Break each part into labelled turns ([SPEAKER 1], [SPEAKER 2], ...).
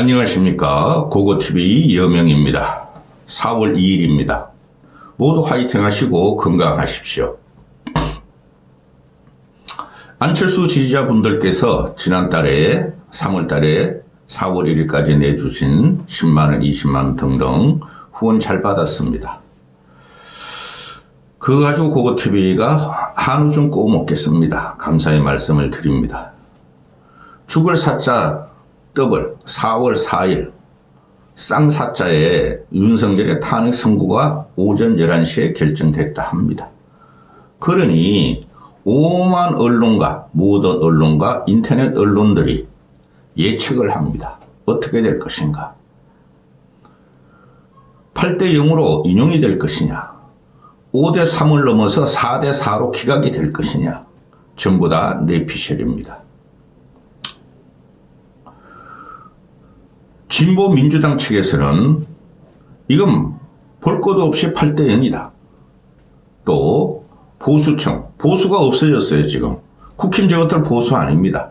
[SPEAKER 1] 안녕하십니까. 고고TV 여명입니다. 4월 2일입니다. 모두 화이팅 하시고 건강하십시오. 안철수 지지자분들께서 지난달에 3월달에 4월 1일까지 내주신 10만원, 20만원 등등 후원 잘 받았습니다. 그거 가지고 고고TV가 한우 좀 구워 먹겠습니다. 감사의 말씀을 드립니다. 죽을 사자 더블 4월 4일 쌍사자에 윤석열의 탄핵 선고가 오전 11시에 결정됐다 합니다. 그러니 오만 언론가, 모든 언론과 인터넷 언론들이 예측을 합니다. 어떻게 될 것인가? 8대 0으로 인용이 될 것이냐? 5대 3을 넘어서 4대 4로 기각이 될 것이냐? 전부 다 내피셜입니다. 진보민주당 측에서는 이건 볼 것도 없이 8대 0이다. 또 보수층, 보수가 없어졌어요. 지금 국힘 저것들 보수 아닙니다.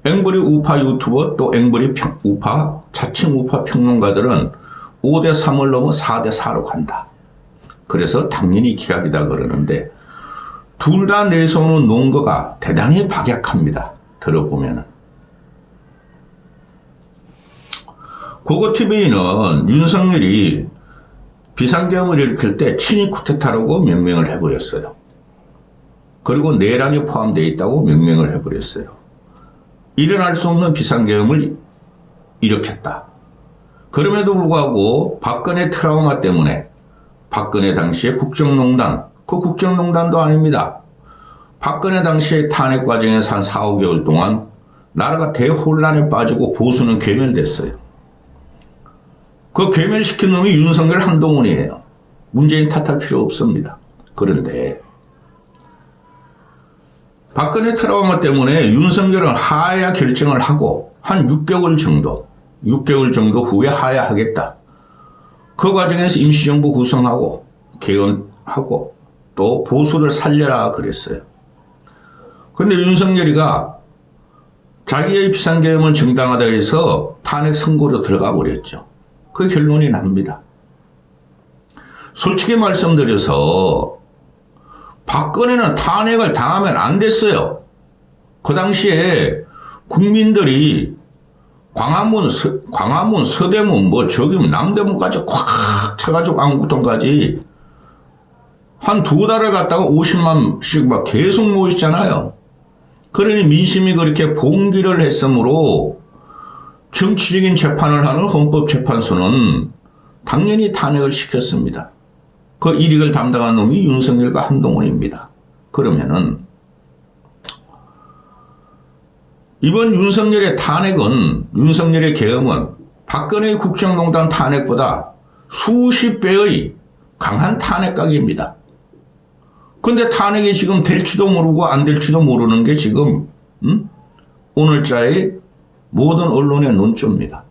[SPEAKER 1] 앵벌이 우파 유튜버 또 앵벌이 우파 자칭 우파 평론가들은 5대 3을 넘어 4대 4로 간다. 그래서 당연히 기각이다 그러는데 둘 다 내세우는 논거가 대단히 박약합니다. 들어보면은. 고고TV는 윤석열이 비상계엄을 일으킬 때 친위 쿠데타라고 명명을 해버렸어요. 그리고 내란이 포함되어 있다고 명명을 해버렸어요. 일어날 수 없는 비상계엄을 일으켰다. 그럼에도 불구하고 박근혜 트라우마 때문에 박근혜 당시에 국정농단, 그 국정농단도 아닙니다. 박근혜 당시에 탄핵 과정에서 한 4, 5개월 동안 나라가 대혼란에 빠지고 보수는 괴멸됐어요. 그 괴멸시킨 놈이 윤석열 한동훈이에요. 문재인 탓할 필요 없습니다. 그런데 박근혜 트라우마 때문에 윤석열은 하야 결정을 하고 한 6개월 정도 후에 하야하겠다. 그 과정에서 임시정부 구성하고 개헌하고 또 보수를 살려라 그랬어요. 그런데 윤석열이가 자기의 비상계엄은 정당하다 해서 탄핵 선고로 들어가 버렸죠. 그 결론이 납니다. 솔직히 말씀드려서 박근혜는 탄핵을 당하면 안 됐어요. 그 당시에 국민들이 광화문, 서대문, 저기 남대문까지 콱 쳐가지고 안국동까지 한 2달을 갔다가 50만씩 막 계속 모이잖아요. 그러니 민심이 그렇게 봉기를 했으므로 정치적인 재판을 하는 헌법재판소는 당연히 탄핵을 시켰습니다. 그 일익을 담당한 놈이 윤석열과 한동훈입니다. 그러면은 이번 윤석열의 탄핵은, 윤석열의 계엄은 박근혜의 국정농단 탄핵보다 수십 배의 강한 탄핵각입니다. 근데 탄핵이 지금 될지도 모르고 안 될지도 모르는 게 지금 오늘자의 모든 언론의 논조입니다.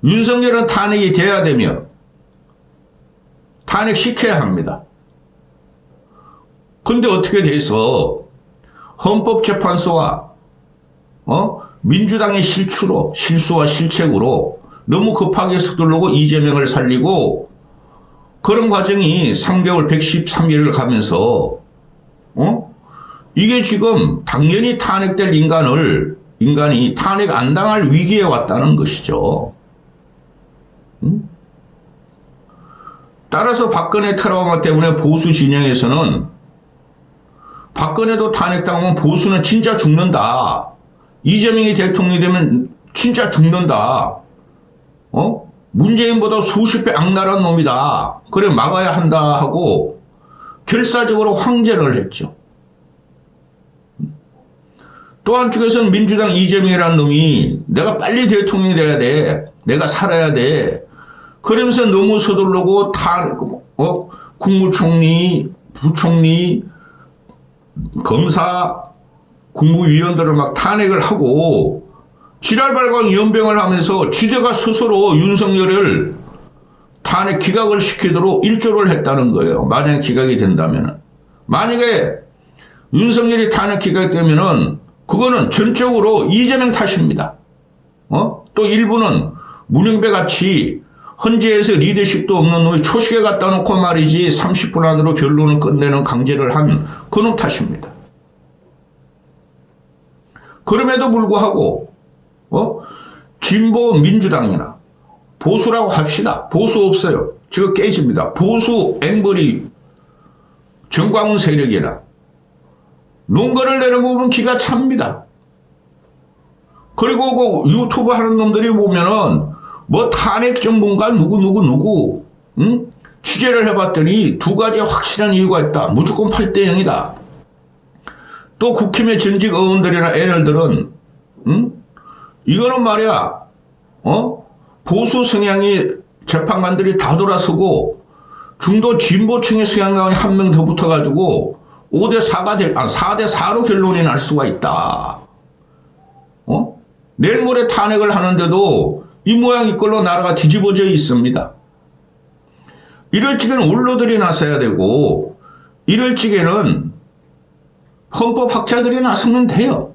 [SPEAKER 1] 윤석열은 탄핵이 돼야 되며 탄핵시켜야 합니다. 근데 어떻게 돼서 헌법재판소와 민주당의 실수와 실책으로 너무 급하게 서두르고 이재명을 살리고 그런 과정이 3개월 113일을 가면서 이게 지금 당연히 탄핵될 인간이 탄핵 안 당할 위기에 왔다는 것이죠. 따라서 박근혜 트라우마 때문에 보수 진영에서는 박근혜도 탄핵당하면 보수는 진짜 죽는다. 이재명이 대통령이 되면 진짜 죽는다. 문재인보다 수십 배 악랄한 놈이다. 그래 막아야 한다 하고 결사적으로 황제를 했죠. 또 한쪽에서는 민주당 이재명이라는 놈이 내가 빨리 대통령이 돼야 돼. 내가 살아야 돼. 그러면서 너무 서두르고 국무총리, 부총리, 검사, 국무위원들을 막 탄핵을 하고 지랄발광 연병을 하면서 지대가 스스로 윤석열을 탄핵 기각을 시키도록 일조를 했다는 거예요. 만약에 기각이 된다면. 만약에 윤석열이 탄핵 기각되면은 그거는 전적으로 이재명 탓입니다. 또 일부는 문영배 같이 헌재에서 리더십도 없는 놈이 초식에 갖다 놓고 말이지 30분 안으로 변론을 끝내는 강제를 한 그놈 탓입니다. 그럼에도 불구하고 진보 민주당이나 보수라고 합시다. 보수 없어요. 지금 깨집니다. 보수 앵벌이 정광훈 세력이나 논거를 내는 거 보면 기가 찹니다. 그리고 그 유튜브 하는 놈들이 보면은 뭐 탄핵 전문가 누구 취재를 해봤더니 두 가지 확실한 이유가 있다. 무조건 8대 0이다. 또 국힘의 전직 의원들이나 애널들은 이거는 말이야 보수 성향이 재판관들이 다 돌아서고 중도 진보층의 성향이 한 명 더 붙어가지고 4대 4로 결론이 날 수가 있다. 내일 모레 탄핵을 하는데도 이 모양 이꼴로 나라가 뒤집어져 있습니다. 이럴 적에는 원로들이 나서야 되고 이럴 적에는 헌법학자들이 나서면 돼요.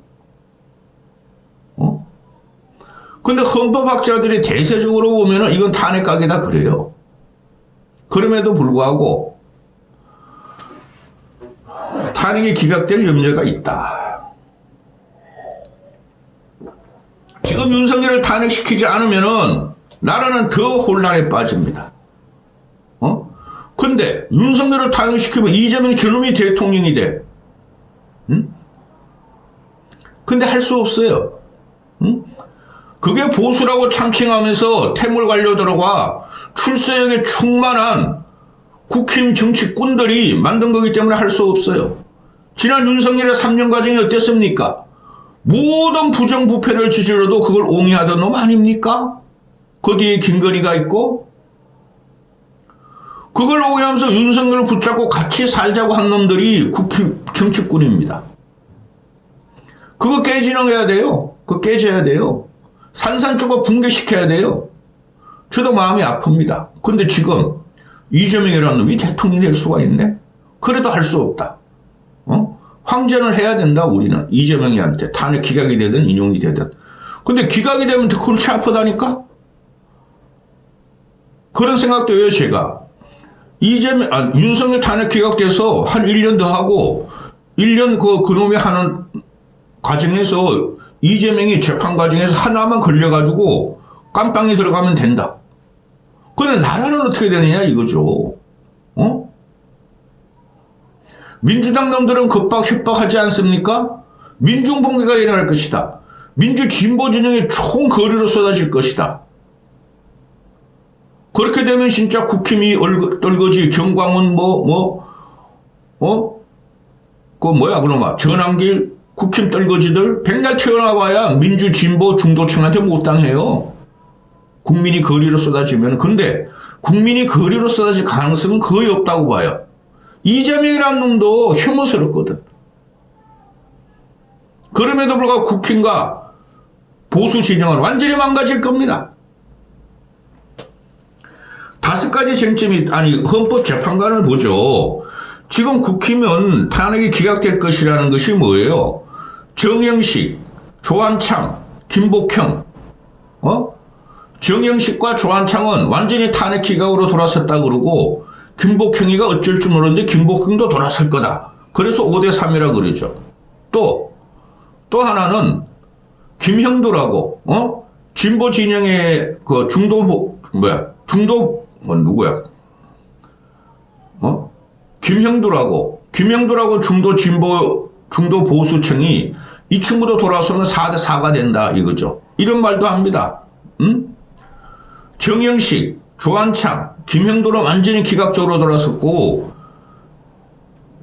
[SPEAKER 1] 근데 헌법학자들이 대세적으로 보면은 이건 탄핵각이다 그래요. 그럼에도 불구하고 탄핵이 기각될 염려가 있다. 지금 윤석열을 탄핵시키지 않으면은 나라는 더 혼란에 빠집니다. 근데 윤석열을 탄핵시키면 이재명이 저놈이 대통령이 돼. 근데 할 수 없어요. 그게 보수라고 참칭하면서 태물 관료 들어가 출세력에 충만한 국힘 정치꾼들이 만든 거기 때문에 할 수 없어요. 지난 윤석열의 3년 과정이 어땠습니까? 모든 부정부패를 저질러도 그걸 옹이하던 놈 아닙니까? 그 뒤에 김건희가 있고 그걸 옹이하면서 윤석열을 붙잡고 같이 살자고 한 놈들이 국힘 정치꾼입니다. 그거 깨진응해야 돼요. 그거 깨져야 돼요. 산산조각 붕괴시켜야 돼요. 저도 마음이 아픕니다. 근데 지금 이재명이라는 놈이 대통령이 될 수가 있네? 그래도 할 수 없다. 황전을 해야 된다 우리는. 이재명이한테 탄핵 기각이 되든 인용이 되든. 근데 기각이 되면 더 골치 아프다니까? 그런 생각도 해요 제가. 윤석열 탄핵 기각돼서 한 1년 더 하고 1년 그놈이 하는 과정에서 이재명이 재판 과정에서 하나만 걸려가지고 깜빵에 들어가면 된다. 근데 나라는 어떻게 되느냐 이거죠. 민주당 놈들은 급박 협박하지 않습니까? 민중봉기가 일어날 것이다. 민주진보 진영의 총거리로 쏟아질 것이다. 그렇게 되면 진짜 국힘이 떨거지 정광훈 그놈아 전환길 국힘 떨거지들 백날 튀어나와야 민주진보 중도층한테 못 당해요. 국민이 거리로 쏟아지면. 근데 국민이 거리로 쏟아질 가능성은 거의 없다고 봐요. 이재명이라는 놈도 혐오스럽거든. 그럼에도 불구하고 국힘과 보수 진영은 완전히 망가질 겁니다. 5가지 쟁점이 헌법재판관을 보죠. 지금 국힘은 탄핵이 기각될 것이라는 것이 뭐예요? 정영식, 조한창, 김복형, 정영식과 조한창은 완전히 탄핵 기각으로 돌아섰다 그러고 김복형이가 어쩔 줄 모르는데 김복형도 돌아설 거다. 그래서 5대 3이라 그러죠. 또 하나는 김형도라고 진보 진영의 그 김형도라고 중도 보수층이 이 친구도 돌아서면 4대 4가 된다 이거죠. 이런 말도 합니다. 정영식, 조한창, 김형도는 완전히 기각적으로 돌아섰고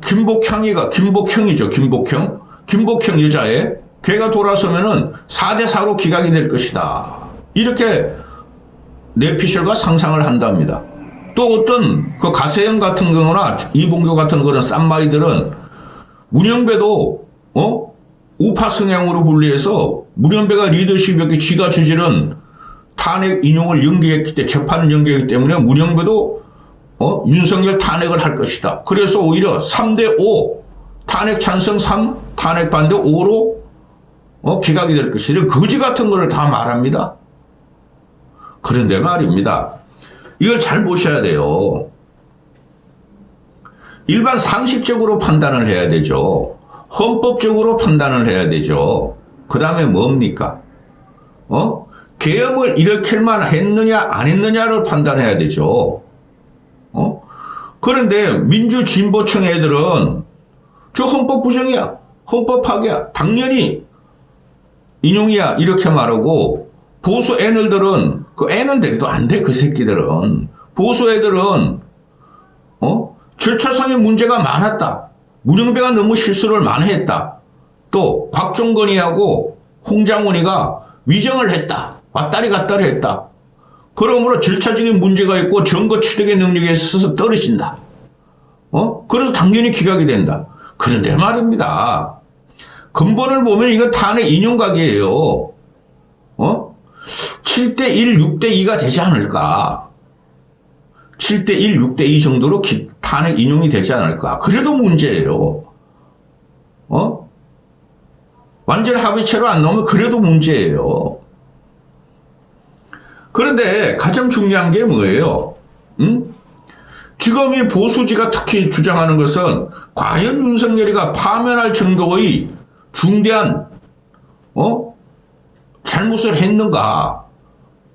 [SPEAKER 1] 김복형이죠. 김복형 여자애 걔가 돌아서면은 4대 4로 기각이 될 것이다. 이렇게 내피셜과 상상을 한답니다. 또 어떤 그 가세영 같은 경우나 이봉규 같은 그런 쌈마이들은 문영배도 우파 성향으로 분리해서 문영배가 리더십이었기 지가 저지른 탄핵 인용을 연기했기 때문에 재판을 연기했기 때문에 문영배도 윤석열 탄핵을 할 것이다. 그래서 오히려 3대 5 탄핵 찬성 3 탄핵 반대 5로 기각이 될 것이라 거지 같은 거를 다 말합니다. 그런데 말입니다. 이걸 잘 보셔야 돼요. 일반 상식적으로 판단을 해야 되죠. 헌법적으로 판단을 해야 되죠. 그 다음에 뭡니까? 계엄을 일으킬 만했느냐 안 했느냐를 판단해야 되죠. 그런데 민주진보층 애들은 저 헌법 부정이야, 헌법 파괴야, 당연히 인용이야 이렇게 말하고, 보수 애널들은 그 애널들도 안 돼. 그 새끼들은 보수 애들은 절차상의 문제가 많았다, 문영배가 너무 실수를 많이 했다, 또 곽종건이하고 홍장훈이가 위정을 했다, 왔다리 갔다리 했다, 그러므로 절차적인 문제가 있고 증거 취득의 능력에 있어서 떨어진다. 그래서 당연히 기각이 된다. 그런데 말입니다. 근본을 보면 이건 탄핵 인용각이에요. 7대1, 6대2가 되지 않을까. 7대1, 6대2 정도로 탄핵 인용이 되지 않을까. 그래도 문제예요. 완전 합의체로 안 나오면 그래도 문제예요. 그런데 가장 중요한 게 뭐예요? 지금 이 보수지가 특히 주장하는 것은 과연 윤석열이가 파면할 정도의 중대한 잘못을 했는가,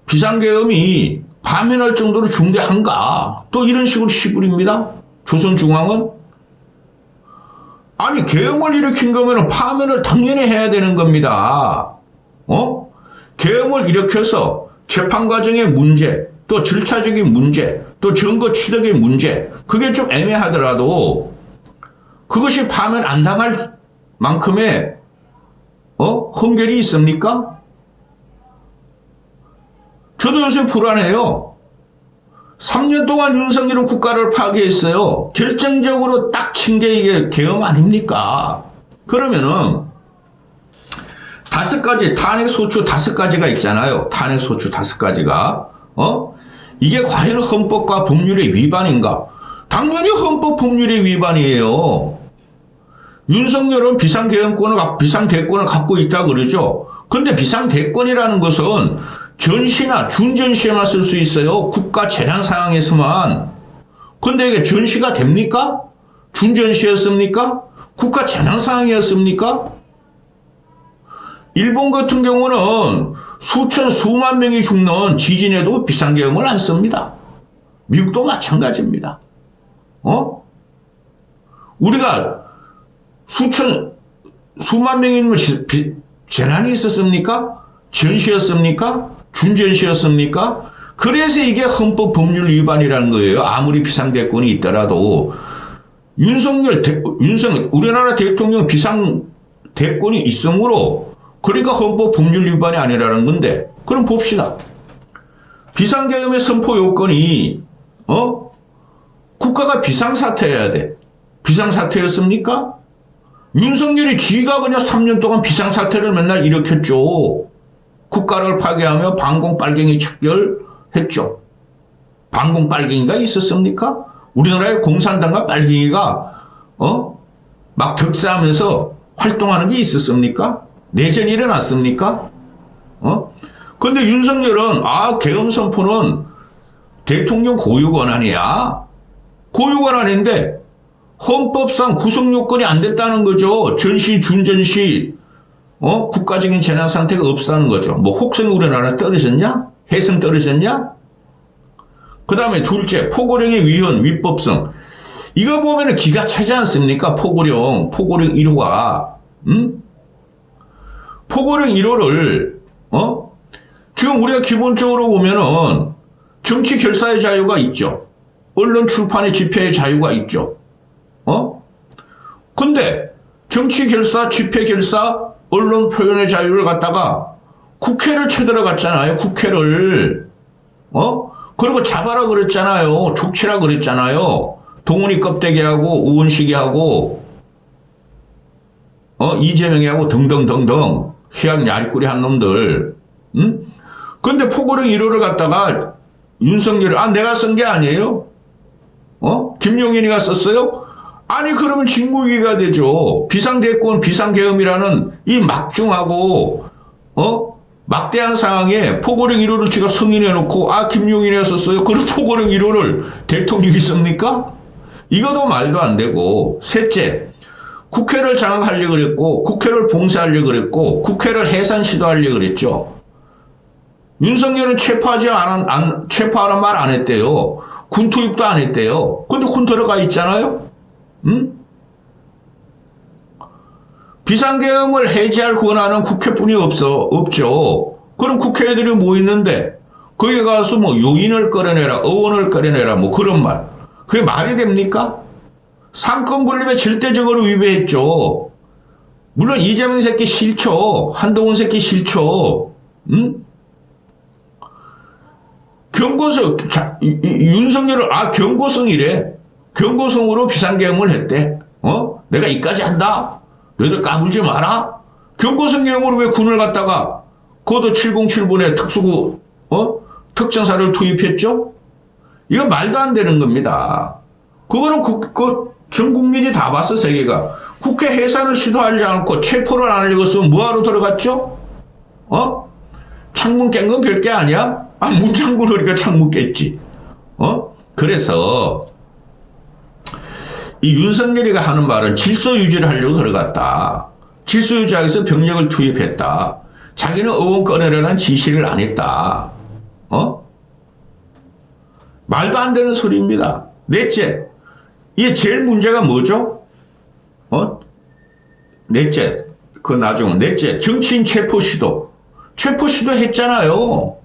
[SPEAKER 1] 비상계엄이 파면할 정도로 중대한가, 또 이런 식으로 시부립니다. 조선중앙은 아니 계엄을 일으킨 거면 파면을 당연히 해야 되는 겁니다. 계엄을 일으켜서 재판 과정의 문제, 또 절차적인 문제, 또 증거 취득의 문제, 그게 좀 애매하더라도 그것이 파면 안 당할 만큼의 헌결이 있습니까? 저도 요새 불안해요. 3년 동안 윤석열은 국가를 파괴했어요. 결정적으로 딱 친 게 이게 계엄 아닙니까? 그러면은 5가지, 탄핵 소추 5가지가 있잖아요. 탄핵 소추 5가지가. 이게 과연 헌법과 법률의 위반인가? 당연히 헌법 법률의 위반이에요. 윤석열은 비상대권을 갖고 있다 그러죠. 근데 비상대권이라는 것은 전시나 준전시에만 쓸 수 있어요. 국가 재난 상황에서만. 근데 이게 전시가 됩니까? 준전시였습니까? 국가 재난 상황이었습니까? 일본 같은 경우는 수만 명이 죽는 지진에도 비상계엄을 안 씁니다. 미국도 마찬가지입니다. 우리가 수만 명이 재난이 있었습니까? 전시였습니까? 준전시였습니까? 그래서 이게 헌법 법률 위반이라는 거예요. 아무리 비상대권이 있더라도. 우리나라 대통령 비상대권이 있으므로, 그러니까 헌법 법률 위반이 아니라는 건데, 그럼 봅시다. 비상계엄의 선포 요건이 국가가 비상사태여야 돼. 비상사태였습니까? 윤석열이 지가 그냥 3년 동안 비상사태를 맨날 일으켰죠. 국가를 파괴하며 반공빨갱이 척결했죠. 반공빨갱이가 있었습니까? 우리나라의 공산당과 빨갱이가 막 득세하면서 활동하는 게 있었습니까? 내전이 일어났습니까? 근데 윤석열은 계엄 선포는 대통령 고유 권한이야. 고유 권한인데 헌법상 구성 요건이 안 됐다는 거죠. 전시, 준전시, 국가적인 재난 상태가 없다는 거죠. 뭐 혹성 우리나라 떨어졌냐? 해성 떨어졌냐? 그 다음에 둘째, 포고령의 위헌, 위법성. 이거 보면 기가 차지 않습니까? 포고령 1호가. 포고령 1호를, 지금 우리가 기본적으로 보면은 정치 결사의 자유가 있죠. 언론 출판의 집회의 자유가 있죠. 근데 정치 결사, 집회 결사, 언론 표현의 자유를 갖다가 국회를 쳐들어갔잖아요. 국회를. 그리고 잡아라 그랬잖아요. 족치라 그랬잖아요. 동훈이 껍데기하고 우원식이하고 이재명이하고 등등등등 희약 야리꾸리 한 놈들. 근데 포고령 1호를 갖다가 윤석열이 내가 쓴 게 아니에요. 김용인이가 썼어요? 아니 그러면 직무유기가 되죠. 비상대권 비상계엄이라는 이 막중하고 막대한 상황에 포고령 1호를 제가 승인해놓고 김용인이 했었어요. 그런 포고령 1호를 대통령이 씁니까? 이것도 말도 안 되고. 셋째, 국회를 장악하려고 그랬고 국회를 봉쇄하려고 그랬고 국회를 해산 시도하려고 그랬죠. 윤석열은 체포하라는 말 안 했대요. 군 투입도 안 했대요. 근데 군 들어가 있잖아요. 응? 비상계엄을 해제할 권한은 국회뿐이 없죠. 그럼 국회의들이 뭐 있는데 거기 가서 뭐 용인을 끌어내라, 의원을 끌어내라, 뭐 그런 말. 그게 말이 됩니까? 상권 분립에 절대적으로 위배했죠. 물론 이재명 새끼 싫죠. 한동훈 새끼 싫죠. 응? 윤석열을 경고성이래. 경고성으로 비상계엄을 했대. 내가 이까지 한다. 너희들 까불지 마라. 경고성 계엄으로 왜 군을 갖다가 그것도 707분에 특수구 특전사를 투입했죠? 이거 말도 안 되는 겁니다. 그거는 전 국민이 다 봤어. 세계가. 국회 해산을 시도하지 않고 체포를 안 하려고 했으면 뭐하러 들어갔죠? 창문 깬 건 별게 아니야? 문창문 그러니까 창문 깼지. 그래서 이 윤석열이가 하는 말은 질서 유지를 하려고 들어갔다. 질서 유지하기 위해서 병력을 투입했다. 자기는 의원 꺼내려는 지시를 안 했다. 말도 안 되는 소리입니다. 넷째, 이게 제일 문제가 뭐죠? 넷째, 넷째, 정치인 체포 시도. 체포 시도 했잖아요.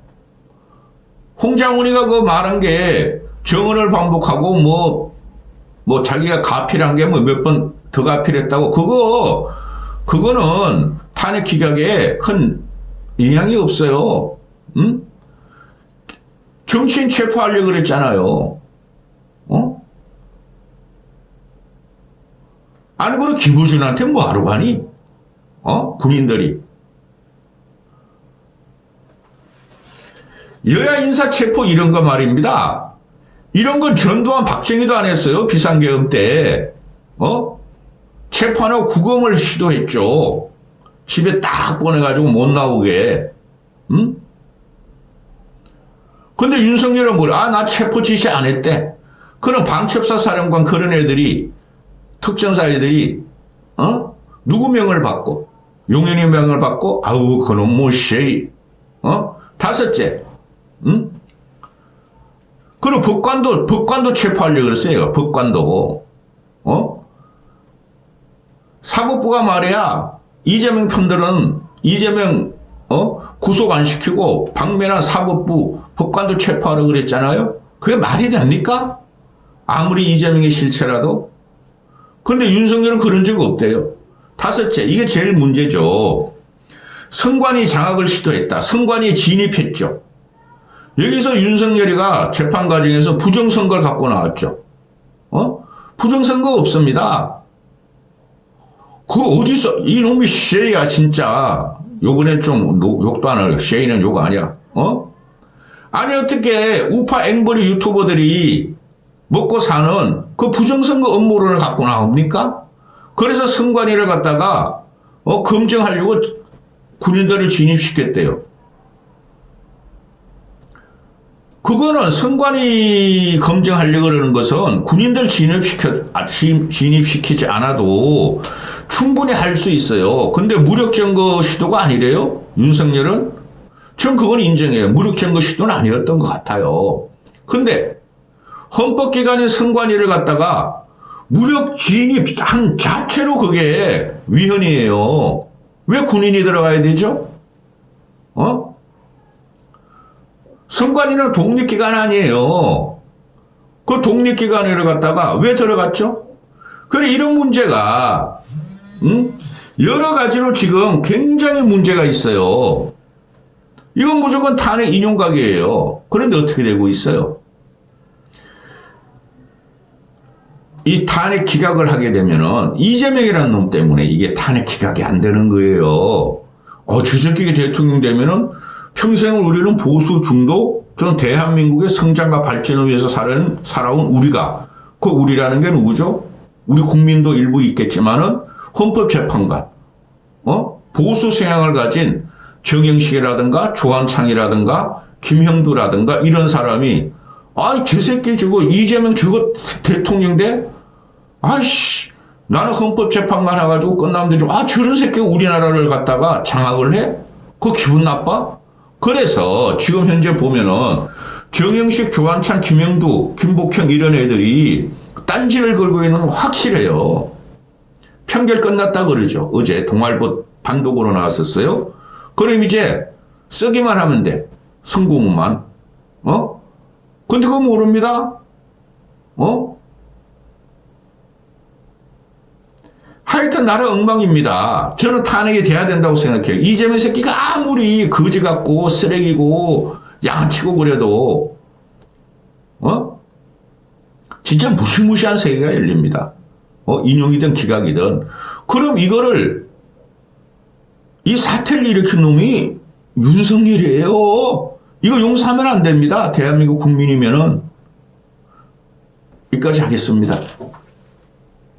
[SPEAKER 1] 홍장훈이가 그 말한 게 정언을 반복하고 자기가 가필한 게 몇 번 더 가필했다고. 그거는 탄핵 기각에 큰 영향이 없어요. 응? 정치인 체포하려고 그랬잖아요. 아니, 그럼 김우준한테 뭐 하러 가니? 군인들이. 여야 인사 체포 이런 거 말입니다. 이런 건 전두환 박정희도 안 했어요. 비상계엄 때. 체포 안 하고 구금을 시도했죠. 집에 딱 보내가지고 못 나오게. 응? 근데 윤석열은 뭐래? 나 체포 지시 안 했대. 그럼 방첩사 사령관 그런 애들이, 특전사 애들이, 누구 명을 받고? 용현이 명을 받고? 그놈 뭐, 쉐이. 다섯째, 응? 그리고 법관도 체포하려고 그랬어요. 법관도. 사법부가 말이야. 이재명 편들은 이재명, 구속 안 시키고 박면한 사법부 법관도 체포하라고 그랬잖아요. 그게 말이 됩니까? 아무리 이재명의 실체라도. 근데 윤석열은 그런 적 없대요. 다섯째, 이게 제일 문제죠. 선관위 장악을 시도했다. 선관위에 진입했죠. 여기서 윤석열이가 재판 과정에서 부정선거를 갖고 나왔죠. 부정선거 없습니다. 어디서, 이놈이 쉐이야, 진짜. 요번엔 좀 욕도 안 하려. 쉐이는 욕 아니야. 아니, 어떻게 우파 앵벌이 유튜버들이 먹고 사는 그 부정선거 업무론을 갖고 나옵니까? 그래서 선관위를 갖다가, 검증하려고 군인들을 진입시켰대요. 그거는 선관위 검증하려고 그러는 것은 군인들 진입시키지 않아도 충분히 할 수 있어요. 근데 무력점거 시도가 아니래요? 윤석열은? 전 그건 인정해요. 무력점거 시도는 아니었던 것 같아요. 근데 헌법기관인 선관위를 갖다가 무력 진입한 자체로 그게 위헌이에요. 왜 군인이 들어가야 되죠? 선관위는 독립기관 아니에요. 그 독립기관을 갖다가 왜 들어갔죠? 그래, 이런 문제가, 여러 가지로 지금 굉장히 문제가 있어요. 이건 무조건 탄핵 인용각이에요. 그런데 어떻게 되고 있어요? 이 탄핵 기각을 하게 되면은 이재명이라는 놈 때문에 이게 탄핵 기각이 안 되는 거예요. 주새끼가 대통령 되면은 평생을 우리는 보수 중도, 전 대한민국의 성장과 발전을 위해서 살아온 우리가, 그 우리라는 게 누구죠? 우리 국민도 일부 있겠지만은 헌법재판관, 보수 성향을 가진 정영식이라든가 조한창이라든가 김형두라든가 이런 사람이 아이 저 새끼 저거 이재명 저거 대통령 돼? 아이씨 나는 헌법재판관 해가지고 끝나면 되죠. 아 저런 새끼가 우리나라를 갖다가 장악을 해? 그거 기분 나빠? 그래서 지금 현재 보면은 정영식, 조한찬, 김영두, 김복형 이런 애들이 딴지를 걸고 있는 건 확실해요. 판결 끝났다 그러죠. 어제 동아일보 단독으로 나왔었어요. 그럼 이제 쓰기만 하면 돼. 성공만. 근데 그거 모릅니다. 하여튼 나라 엉망입니다. 저는 탄핵이 돼야 된다고 생각해요. 이재명 새끼가 아무리 거지 같고 쓰레기고 양치고 그래도 진짜 무시무시한 세계가 열립니다. 인용이든 기각이든. 그럼 이거를 이 사태를 일으킨 놈이 윤석열이에요. 이거 용서하면 안 됩니다. 대한민국 국민이면은. 여기까지 하겠습니다.